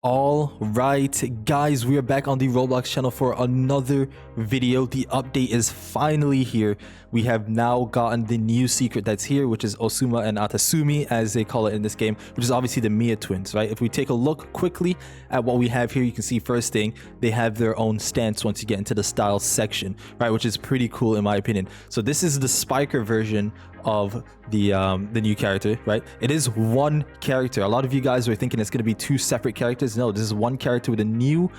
All right, guys, we are back on the Roblox channel for another video. The update is finally here. We have now gotten the new secret that's here, which is Osuma and Atasumi, as they call it in this game, which is obviously the Miya twins, right? If we take a look quickly at what we have here, you can see first thing, they have their own stance once you get into the style section, right? Which is pretty cool in my opinion. So this is the Spiker version of the new character, right? It is one character. A lot of you guys were thinking it's going to be two separate characters. No, this is one character with a new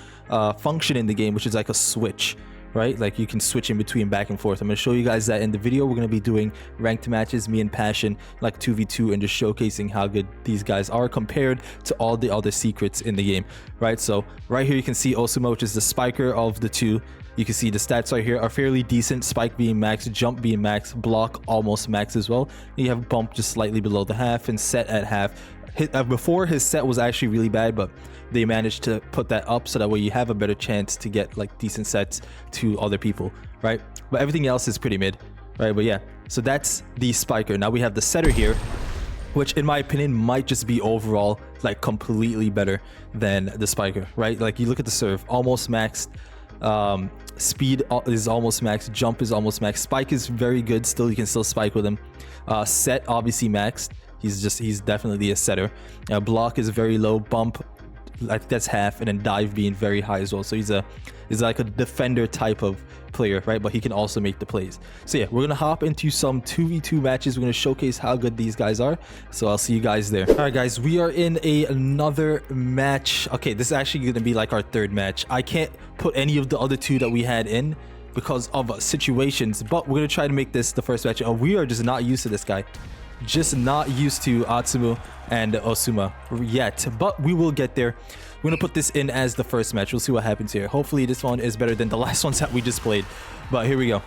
function in the game, which is like a switch, right? Like you can switch in between back and forth. I'm going to show you guys that in the video. We're going to be doing ranked matches, me and Passion, like 2v2, and just showcasing how good these guys are compared to all the other secrets in the game, right? So right here you can see Osuma, which is the spiker of the two. You can see the stats right here are fairly decent. Spike being max, jump being max, block almost max as well. You have bump just slightly below the half and set at half. Before his set was actually really bad, but they managed to put that up so that way you have a better chance to get like decent sets to other people, right? But everything else is pretty mid, right? But yeah, so that's the spiker. Now we have the setter here, which in my opinion might just be overall like completely better than the spiker, right? Like you look at the serve, almost maxed. Speed is almost max, jump is almost max, spike is very good still, you can still spike with him. Set obviously maxed, he's definitely a setter. Block is very low, bump I think that's half, and then dive being very high as well. So he's like a defender type of player, right? But he can also make the plays. So yeah, we're gonna hop into some 2v2 matches. We're gonna showcase how good these guys are. So I'll see you guys there. All right, guys, we are in another match. Okay, this is actually gonna be like our third match. I can't put any of the other two that we had in because of situations, but we're gonna try to make this the first match. Oh, we are just not used to this guy. Just not used to Atsumu and Osuma yet, but we will get there. We're gonna put this in as the first match. We'll see what happens here. Hopefully this one is better than the last ones that we just played, but here we go.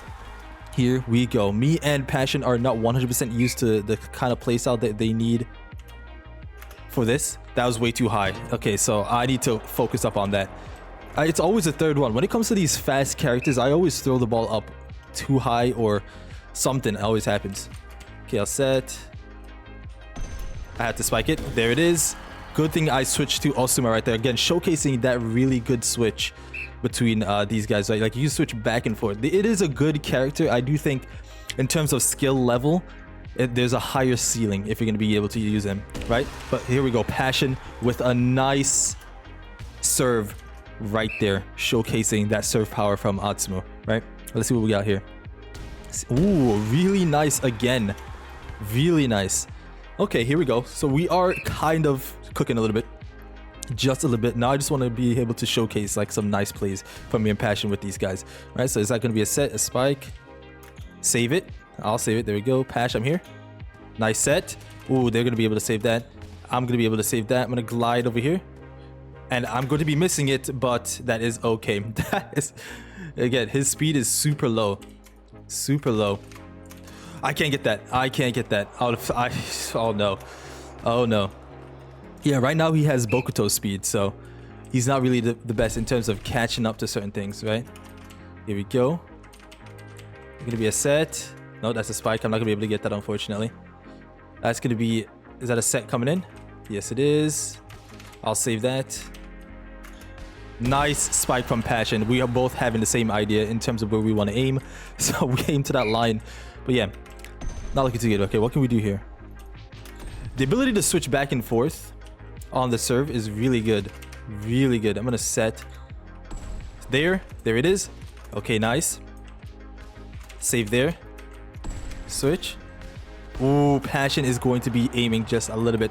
Here we go. Me and Passion are not 100% used to the kind of playstyle that they need for this. That was way too high. Okay, so I need to focus up on that. It's always a third one. When it comes to these fast characters, I always throw the ball up too high or something always happens. Okay, I'll set. I had to spike it. There it is. Good thing I switched to Osuma right there. Again, showcasing that really good switch between these guys. Right? Like you switch back and forth. It is a good character. I do think in terms of skill level, there's a higher ceiling if you're going to be able to use him, right? But here we go. Passion with a nice serve right there. Showcasing that serve power from Atsumu, right? Let's see what we got here. Ooh, really nice again. Really nice. Okay, here we go. So we are kind of cooking a little bit, just a little bit. Now I just want to be able to showcase like some nice plays from me and Passion with these guys. All right, so is that going to be a set, a spike? Save it. I'll save it. There we go. Pash, I'm here. Nice set. Ooh, they're going to be able to save that. I'm going to be able to save that. I'm going to glide over here, and I'm going to be missing it, but that is okay. That is, again, his speed is super low. Super low. I can't get that. I can't get that. Oh no. Oh no. Yeah, right now he has Bokuto speed, so he's not really the best in terms of catching up to certain things, right? Here we go. Gonna be a set. No, that's a spike. I'm not gonna be able to get that, unfortunately. That's gonna be... Is that a set coming in? Yes, it is. I'll save that. Nice spike from Passion. We are both having the same idea in terms of where we want to aim. So we aim to that line. But yeah, not looking too good. Okay, what can we do here? The ability to switch back and forth on the serve is really good. Really good. I'm going to set. There it is. Okay, nice. Save there. Switch. Ooh, Passion is going to be aiming just a little bit.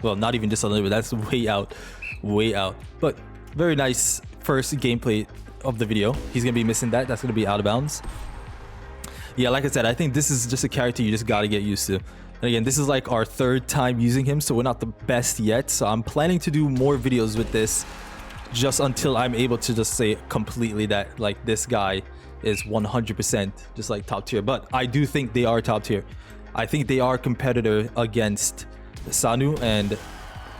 Well, not even just a little bit. That's way out. Way out. But very nice first gameplay of the video. He's going to be missing that. That's going to be out of bounds. Yeah, like I said, I think this is just a character you just got to get used to. And again, this is like our third time using him, so we're not the best yet. So I'm planning to do more videos with this just until I'm able to just say completely that like this guy is 100% just like top tier. But I do think they are top tier. I think they are competitor against Sanu and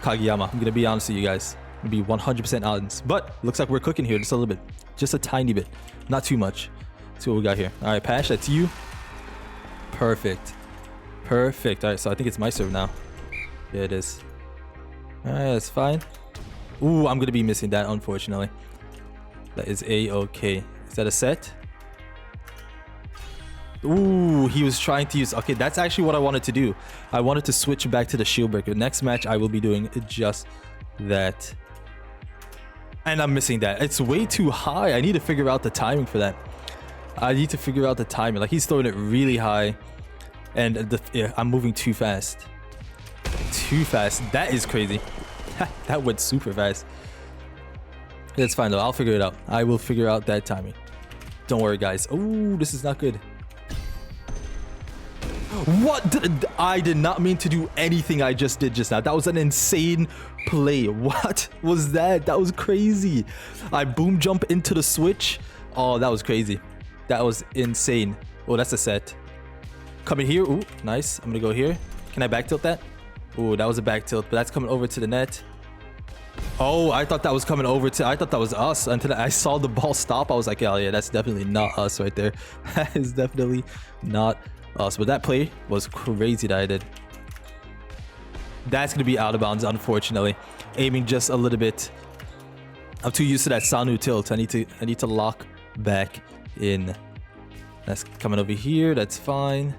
Kageyama. I'm going to be honest with you guys. Be 100% honest, but looks like we're cooking here just a little bit, just a tiny bit, not too much. Let's see what we got here. All right, Pash, that's you. Perfect. Perfect. All right, so I think it's my serve now. Yeah, it is. All right, that's fine. Ooh, I'm gonna be missing that, unfortunately. That is a-okay. Is that a set? Ooh, he was trying to use... Okay, that's actually what I wanted to do. I wanted to switch back to the shield breaker. Next match, I will be doing just that. And I'm missing that. It's way too high. I need to figure out the timing for that. I need to figure out the timing. Like, he's throwing it really high. And yeah, I'm moving too fast. Too fast. That is crazy. That went super fast. That's fine though. I'll figure it out. I will figure out that timing. Don't worry, guys. Oh, this is not good. What? I did not mean to do anything I just did just now. That was an insane play. What was that? That was crazy. I boom jump into the switch. Oh, that was crazy. That was insane. Oh, that's a set. Coming here. Ooh, nice. I'm gonna go here. Can I back tilt that? Ooh, that was a back tilt, but that's coming over to the net. Oh, I thought that was coming over to... I thought that was us until I saw the ball stop. I was like, oh yeah, that's definitely not us right there. That is definitely not us. But that play was crazy that I did. That's going to be out of bounds, unfortunately. Aiming just a little bit. I'm too used to that Sanu tilt. I need to lock back in. That's coming over here. That's fine.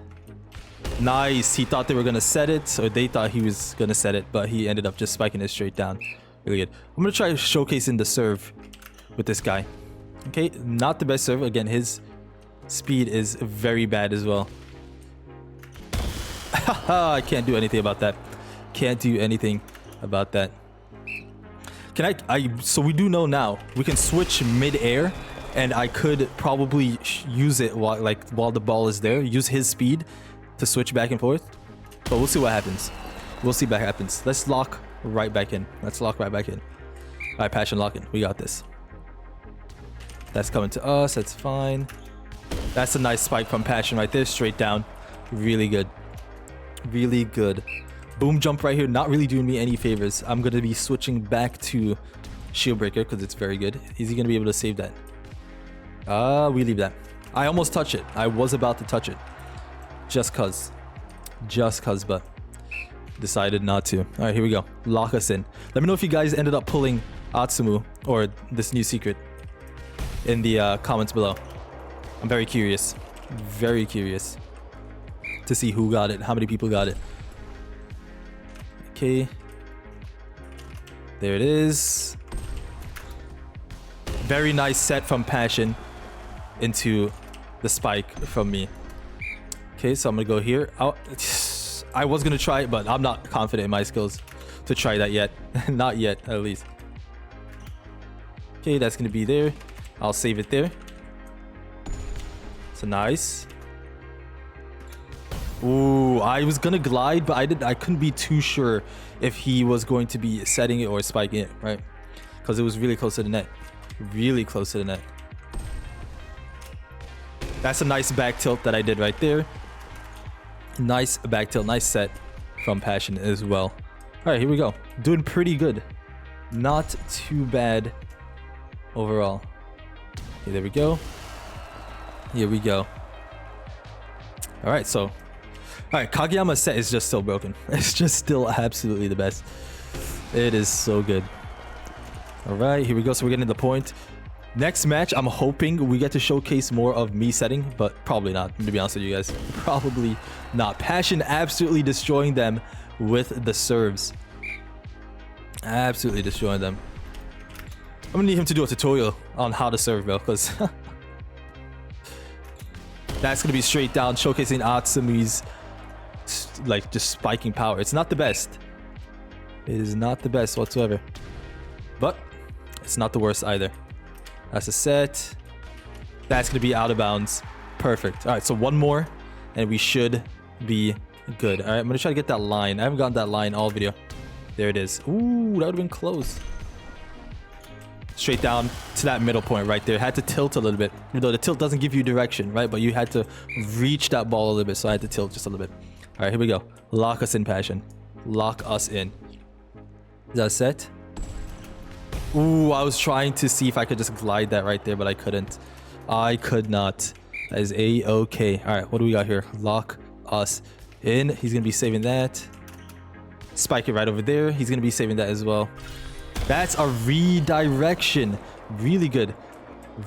Nice. He thought they were going to set it, or they thought he was going to set it, but he ended up just spiking it straight down. Really good. I'm going to try showcasing the serve with this guy. Okay, not the best serve. Again, his speed is very bad as well. I can't do anything about that. Can't do anything about that. Can I so we do know now. We can switch mid-air, and I could probably use it while the ball is there. Use his speed to switch back and forth. But we'll see what happens. We'll see what happens. Let's lock right back in. Let's lock right back in. All right, passion lock in. We got this. That's coming to us. That's fine. That's a nice spike from passion right there. Straight down. Really good. Really good. Boom jump right here. Not really doing me any favors. I'm going to be switching back to shield breaker because it's very good. Is he going to be able to save that? We leave that. I almost touched it. I was about to touch it. Just cuz, but decided not to. All right, here we go. Lock us in. Let me know if you guys ended up pulling Atsumu or this new secret in the comments below. I'm very curious to see who got it, how many people got it. Okay, there it is. Very nice set from passion into the spike from me. Okay, so I'm gonna go here. I was gonna try it, but I'm not confident in my skills to try that yet. Not yet, at least. Okay, that's gonna be there. I'll save it there. So nice. Ooh, I was gonna glide, but I couldn't be too sure if he was going to be setting it or spiking it, right? Because it was really close to the net. Really close to the net. That's a nice back tilt that I did right there. Nice back tilt, nice set from passion as well. All right, here we go. Doing pretty good. Not too bad overall. Okay, there we go. Here we go. All right, so... All right, Kageyama's set is just still broken. It's just still absolutely the best. It is so good. All right, here we go. So we're getting to the point. Next match, I'm hoping we get to showcase more of me setting, but probably not, to be honest with you guys. Probably not. Passion absolutely destroying them with the serves. Absolutely destroying them. I'm gonna need him to do a tutorial on how to serve, bro, because that's gonna be straight down, showcasing Atsumu's like just spiking power. It's not the best. It is not the best whatsoever, but it's not the worst either. That's a set. That's gonna be out of bounds. Perfect. All right, so one more and we should be good. All right, I'm gonna try to get that line. I haven't gotten that line all video. There it is. Ooh, that would have been close. Straight down to that middle point right there. Had to tilt a little bit, even though the tilt doesn't give you direction, right? But you had to reach that ball a little bit, so I had to tilt just a little bit. All right, here we go. Lock us in, passion. Lock us in. Is that a set? Ooh, I was trying to see if I could just glide that right there, but I couldn't. I could not. That is a-okay. All right, what do we got here? Lock us in. He's gonna be saving that. Spike it right over there. He's gonna be saving that as well. That's a redirection. Really good.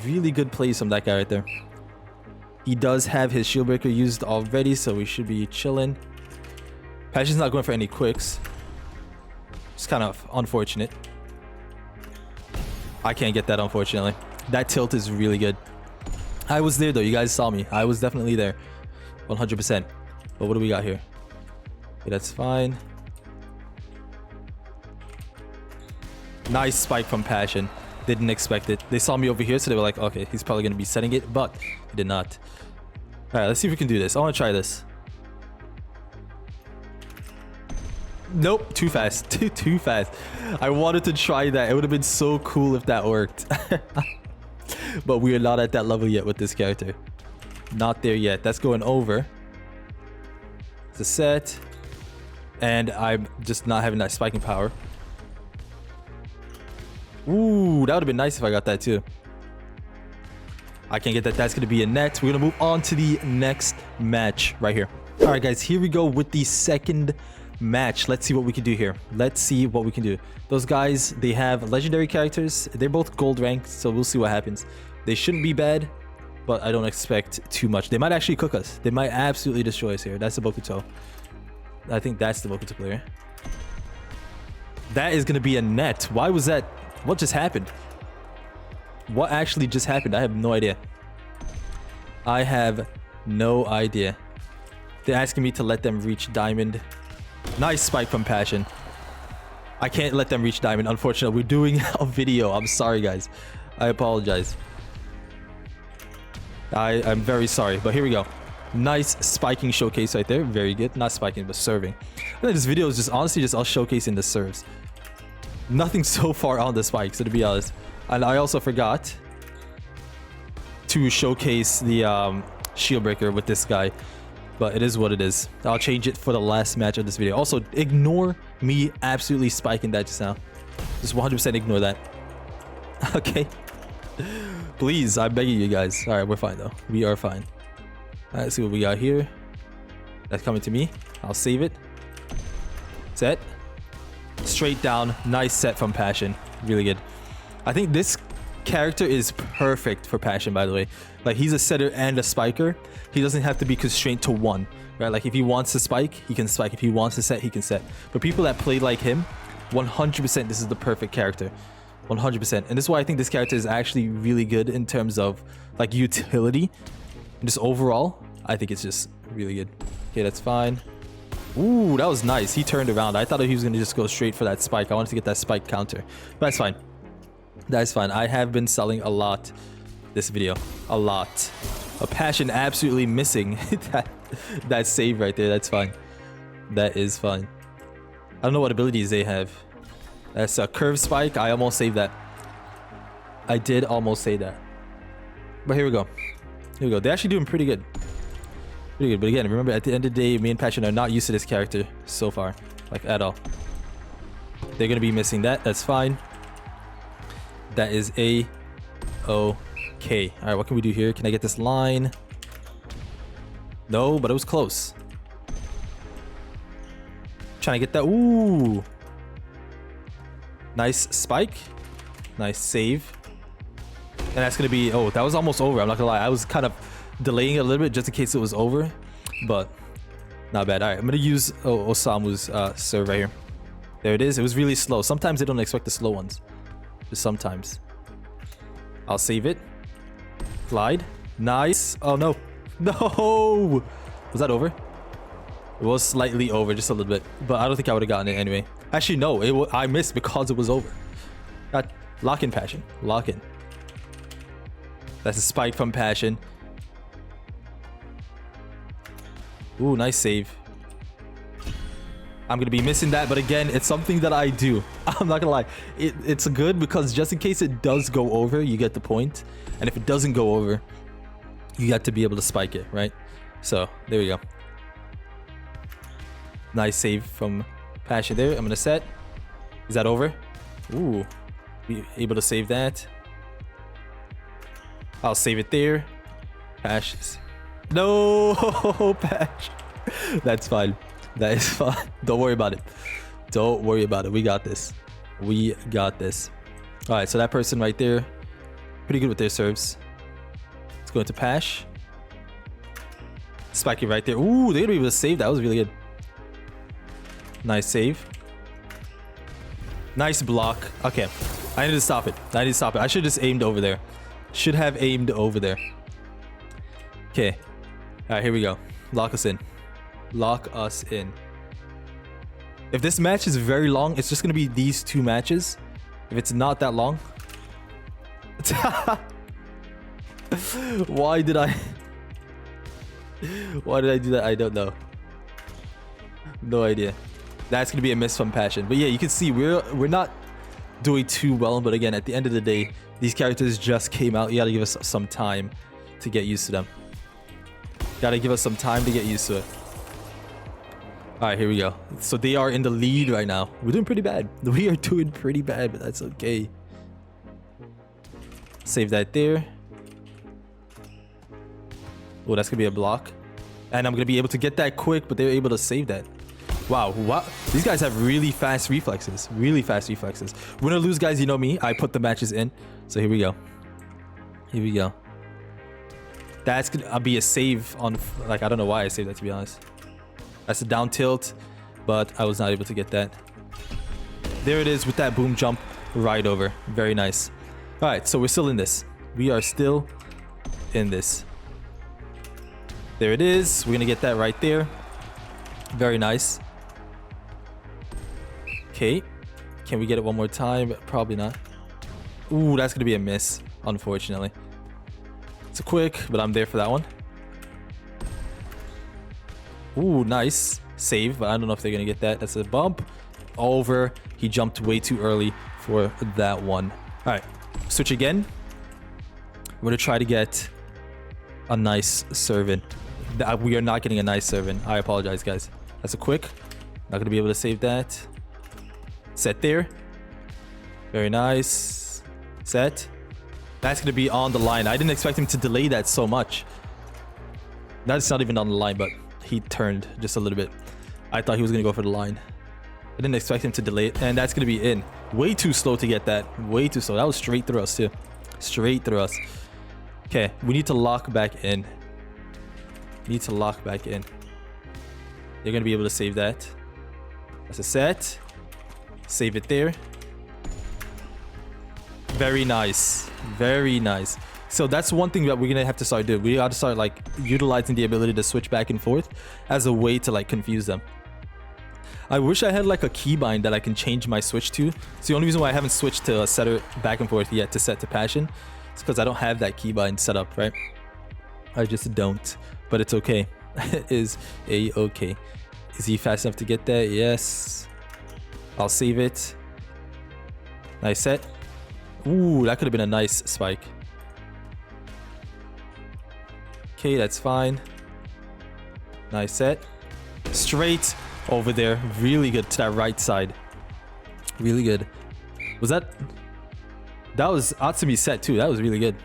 Really good plays from that guy right there. He does have his shield breaker used already, so we should be chilling. Passion's not going for any quicks. It's kind of unfortunate. I can't get that, unfortunately. That tilt is really good. I was there, though. You guys saw me. I was definitely there. 100%. But what do we got here? Okay, that's fine. Nice spike from Passion. Didn't expect it. They saw me over here, so they were like, okay, he's probably going to be setting it, but he did not. All right, let's see if we can do this. I want to try this. Nope, too fast. Too fast. I wanted to try that. It would have been so cool if that worked. But we are not at that level yet with this character. Not there yet. That's going over. It's a set. And I'm just not having that spiking power. Ooh, that would have been nice if I got that too. I can't get that. That's going to be a net. We're going to move on to the next match right here. All right, guys, here we go with the second match. Let's see what we can do here. Let's see what we can do. Those guys, they have legendary characters. They're both gold ranked, so we'll see what happens. They shouldn't be bad, but I don't expect too much. They might actually cook us. They might absolutely destroy us here. That's the Bokuto. I think that's the Bokuto player. That is going to be a net. Why was that? What just happened? What actually just happened? I have no idea. I have no idea. They're asking me to let them reach diamond. Nice spike from Passion. I can't let them reach diamond, unfortunately. We're doing a video. I'm sorry, guys. I apologize. I'm very sorry, but here we go. Nice spiking showcase right there. Very good. Not spiking, but serving. I think this video is just honestly just us showcasing the serves. Nothing so far on the spikes, so to be honest. And I also forgot to showcase the shield breaker with this guy. But it is what it is. I'll change it for the last match of this video. Also, ignore me absolutely spiking that just now. Just 100% ignore that. Okay. Please, I'm begging you guys. All right, we're fine though. We are fine. All right, let's see what we got here. That's coming to me. I'll save it. Set. Straight down. Nice set from Passion. Really good. I think this character is perfect for Passion, by the way. Like, he's a setter and a spiker. He doesn't have to be constrained to one, right? Like, if he wants to spike, he can spike. If he wants to set, he can set. For people that play like him, 100% this is the perfect character. 100%. And this is why I think this character is actually really good in terms of like utility. And just overall, I think it's just really good. Okay, that's fine. Ooh, that was nice. He turned around. I thought he was going to just go straight for that spike. I wanted to get that spike counter. But that's fine. That's fine. I have been selling a lot this video. A lot. A Passion absolutely missing that save right there. That's fine. That is fine. I don't know what abilities they have. That's a curve spike. I almost saved that. I did almost say that. But here we go. Here we go. They're actually doing pretty good. Pretty good. But again, remember, at the end of the day, me and Passion are not used to this character so far. Like, at all. They're going to be missing that. That's fine. That is A-okay. Alright, what can we do here? Can I get this line? No, but it was close. Trying to get that. Ooh. Nice spike. Nice save. And that's going to be... Oh, that was almost over. I'm not going to lie. I was kind of delaying it a little bit just in case it was over. But not bad. Alright, I'm going to use Osamu's serve right here. There it is. It was really slow. Sometimes they don't expect the slow ones. Just sometimes. I'll save it. Glide. Nice. Oh, no. No! Was that over? It was slightly over, just a little bit. But I don't think I would have gotten it anyway. Actually, no. I missed because it was over. Got lock in, Passion. Lock in. That's a spike from Passion. Ooh, nice save. I'm going to be missing that, but again, it's something that I do. I'm not going to lie. It's good because just in case it does go over, you get the point. And if it doesn't go over, you got to be able to spike it, right? So, there we go. Nice save from Passion there. I'm going to set. Is that over? Ooh. Be able to save that. I'll save it there. Passions. No! Pash. That's fine. That is fine. Don't worry about it. Don't worry about it. We got this. We got this. All right, so that person right there, pretty good with their serves. Let's go into Pash. Spike it right there. Ooh, they're gonna be able to save. That was really good. Nice save. Nice block. Okay, I need to stop it. I need to stop it. I should have just aimed over there. Should have aimed over there. Okay. All right, here we go. Lock us in. Lock us in. If this match is very long, it's just gonna be these two matches. If it's not that long. Why did I do that? I don't know. No idea. That's gonna be a miss from Passion. But yeah, you can see we're not doing too well. But again, at the end of the day, these characters just came out. You gotta give us some time to get used to them. Gotta give us some time to get used to it. All right, here we go. So they are in the lead right now. We're doing pretty bad. We are doing pretty bad, but that's okay. Save that there. Oh, that's gonna be a block. And I'm gonna be able to get that quick, but they're able to save that. Wow, wow. These guys have really fast reflexes. Really fast reflexes. Win or lose, guys, you know me. I put the matches in. So here we go. Here we go. That's gonna be a save on, like, I don't know why I saved that, to be honest. That's a down tilt, but I was not able to get that. There it is with that boom jump right over. Very nice. All right, so we're still in this. We are still in this. There it is. We're gonna get that right there. Very nice. Okay. Can we get it one more time? Probably not. Ooh, that's gonna be a miss, unfortunately. It's a quick, but I'm there for that one. Ooh, nice save, but I don't know if they're gonna get that. That's a bump over. He jumped way too early for that one. All right, switch again. We're gonna try to get a nice serve in. We are not getting a nice serve in. I apologize, guys. That's a quick. Not gonna be able to save that. Set there. Very nice. Set. That's gonna be on the line. I didn't expect him to delay that so much. That's not even on the line, but he turned just a little bit. I thought he was gonna go for the line. I didn't expect him to delay it, and that's gonna be in. Way too slow to get that. Way too slow. That was straight through us too. Straight through us. Okay, we need to lock back in. Need to lock back in. They're gonna be able to save that. That's a set. Save it there. Very nice. Very nice. So that's one thing that we're gonna have to start doing. We gotta start like utilizing the ability to switch back and forth as a way to like confuse them. I wish I had like a keybind that I can change my switch to. It's the only reason why I haven't switched to a setter back and forth yet to set to Passion. It's because I don't have that keybind set up, right? I just don't. But it's okay. It is a-okay. Is he fast enough to get that? Yes. I'll save it. Nice set. Ooh, that could have been a nice spike. Okay, that's fine. Nice set. Straight over there. Really good to that right side. Really good. Was that... That was Atsumi's set too. That was really good.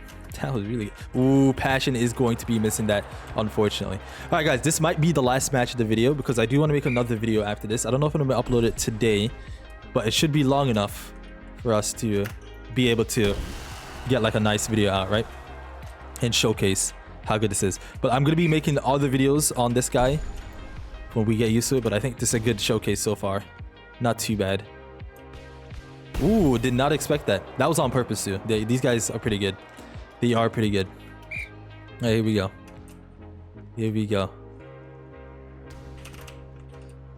That was really good. Ooh, Passion is going to be missing that, unfortunately. All right, guys. This might be the last match of the video because I do want to make another video after this. I don't know if I'm going to upload it today, but it should be long enough for us to be able to get like a nice video out, right? And showcase how good this is. But I'm going to be making other videos on this guy when we get used to it. But I think this is a good showcase so far. Not too bad. Ooh, did not expect that. That was on purpose too. These guys are pretty good. They are pretty good. All right, here we go. Here we go. All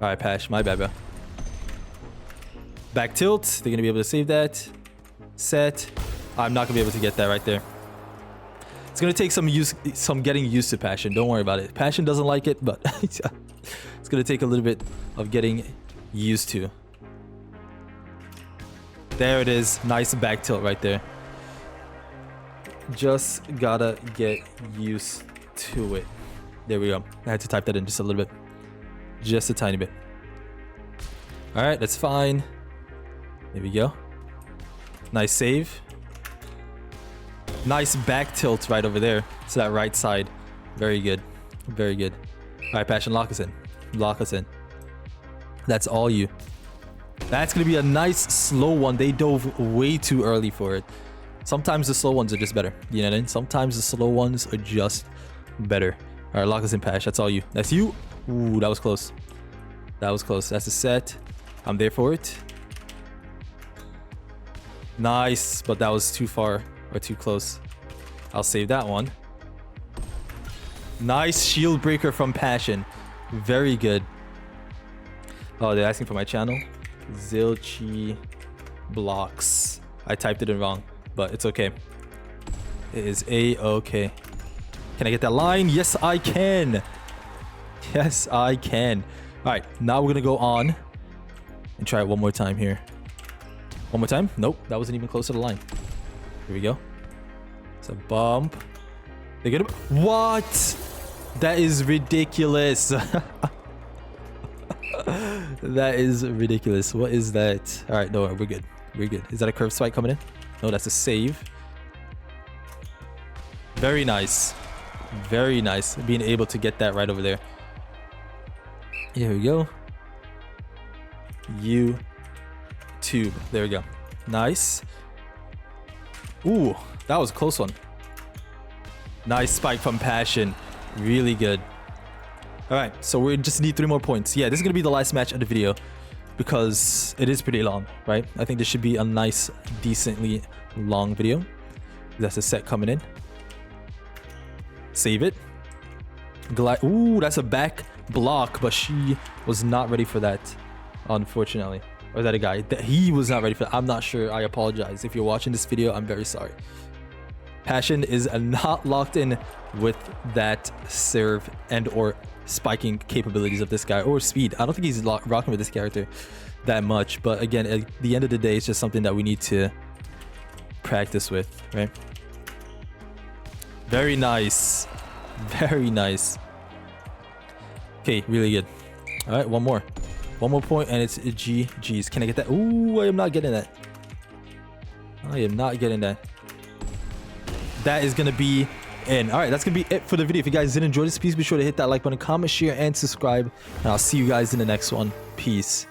right, Pash. My bad, bro. Back tilt. They're going to be able to save that. Set. I'm not going to be able to get that right there. It's going to take some getting used to Passion. Don't worry about it. Passion doesn't like it, but it's going to take a little bit of getting used to. There it is. Nice back tilt right there. Just gotta get used to it. There we go. I had to type that in just a little bit. Just a tiny bit. All right, that's fine. There we go. Nice save. Nice back tilt right over there to that right side. Very good. Very good. All right, Passion, lock us in. Lock us in. That's all you. That's going to be a nice slow one. They dove way too early for it. Sometimes the slow ones are just better. You know what I mean? Sometimes the slow ones are just better. All right, lock us in, Pash. That's all you. That's you. Ooh, that was close. That was close. That's a set. I'm there for it. Nice, but that was too far or too close. I'll save that one. Nice shield breaker from Passion. Very good. Oh, they're asking for my channel. Zilchyblox. I typed it in wrong, but it's okay. It is A-okay. Can I get that line? Yes, I can. Yes, I can. All right, now we're gonna go on and try it one more time here. One more time. Nope, that wasn't even close to the line. Here we go. It's a bump. They get it. What? That is ridiculous. That is ridiculous. What is that? All right, no, we're good. We're good. Is that a curve spike coming in? No, that's a save. Very nice. Very nice. Being able to get that right over there. Here we go. YouTube. There we go. Nice. Ooh, that was a close one. Nice spike from Passion. Really good. All right, so we just need 3 more points. Yeah, this is going to be the last match of the video because it is pretty long, right? I think this should be a nice, decently long video. That's a set coming in. Save it. Ooh, that's a back block, but she was not ready for that, unfortunately. Or is that a guy? He was not ready for that. I'm not sure. I apologize. If you're watching this video, I'm very sorry. Passion is not locked in with that serve and or spiking capabilities of this guy or speed. I don't think he's rocking with this character that much, but again, at the end of the day, it's just something that we need to practice with, right? Very nice. Very nice. Okay, really good. All right, one more point and it's GG's. Can I get that? Ooh, I am not getting that. I am not getting that. That is gonna be in. All right, that's gonna be it for the video. If you guys did enjoy this, please be sure to hit that like button, comment, share, and subscribe, and I'll see you guys in the next one. Peace.